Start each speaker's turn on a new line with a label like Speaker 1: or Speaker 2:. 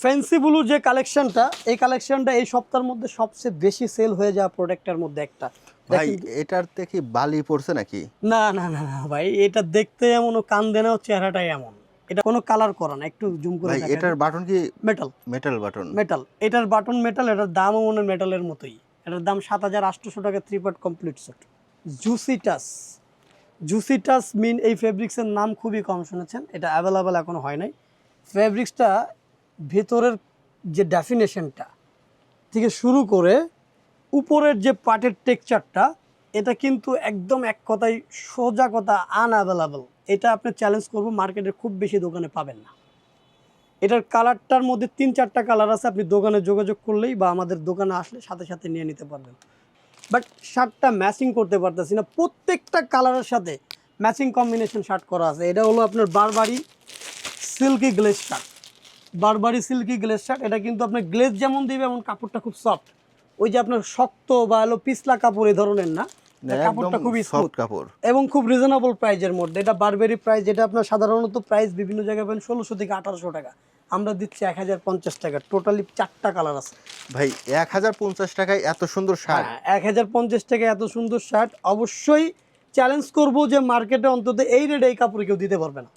Speaker 1: Fancy blue যে কালেকশনটা, এই কালেকশনটা এই সপ্তাহের মধ্যে সবচেয়ে বেশি সেল হয়ে যাওয়া প্রোডাক্টের মধ্যে একটা।
Speaker 2: ভাই এটার থেকে বালি পড়ছে নাকি?
Speaker 1: না না না না ভাই, এটা দেখতে এমন ও কান দেনা, চেহারাটাই এমন। এটা কোনো কালার করা না, একটু জুম করে
Speaker 2: ভাই
Speaker 1: দেখা।
Speaker 2: এটার বাটন কি
Speaker 1: মেটাল,
Speaker 2: মেটাল বাটন?
Speaker 1: মেটাল, এটার বাটন মেটাল, এটার দামও মনে হয় মেটালের মতোই। এটার দাম 7,800 টাকা, 3 part complete set. Juicy touch, juicy touch mean এই ফেব্রিক্সের নাম খুবই কম শুনেছেন, এটা অ্যাভেলেবেল এখনো হয় নাই। ফেব্রিক্সটা ভেতরের যে ডেফিনেশনটা থেকে শুরু করে উপরের যে পাটের টেক্সচারটা, এটা কিন্তু একদম এক কথায় সোজা কথা আনঅ্যাভেলেবল। এটা আপনি চ্যালেঞ্জ করবো, মার্কেটের খুব বেশি দোকানে পাবেন না। এটার কালারটার মধ্যে 3-4টা কালার আছে, আপনি দোকানে যোগাযোগ করলেই বা আমাদের দোকানে আসলে সাথে সাথে নিয়ে নিতে পারবেন। বাট শার্টটা ম্যাচিং করতে পারতেছি না, প্রত্যেকটা কালারের সাথে ম্যাচিং কম্বিনেশন শার্ট করা আছে। এটা হলো আপনার বারবারি সিল্কি গ্লেজ শার্ট, বারবারি সিল্কি গ্লেজ শার্ট। এটা কিন্তু আপনার গ্লেজ যেমন দিবে এমন কাপড়টা খুব সফট, ওই যে আপনার শক্ত বা হলো পিছলা কাপড় এই ধরনের না, কাপড়টা খুবই স্মুথ
Speaker 2: কাপড়
Speaker 1: এবং খুব রিজনেবল প্রাইজের মধ্যে। এটা বারবেরি প্রাইস, যেটা আপনার সাধারণত প্রাইস বিভিন্ন জায়গায় পাবেন 1600 থেকে 1800 টাকা, আমরা দিচ্ছি 1050 টাকা। টোটালি 4টা কালার আছে
Speaker 2: ভাই। 1050 টাকায় এত সুন্দর শার্ট?
Speaker 1: 1050 টাকা এত সুন্দর শার্ট। অবশ্যই চ্যালেঞ্জ করব যে মার্কেটে অন্তত এই রেটে এই কাপড় কেউ দিতে পারবে না।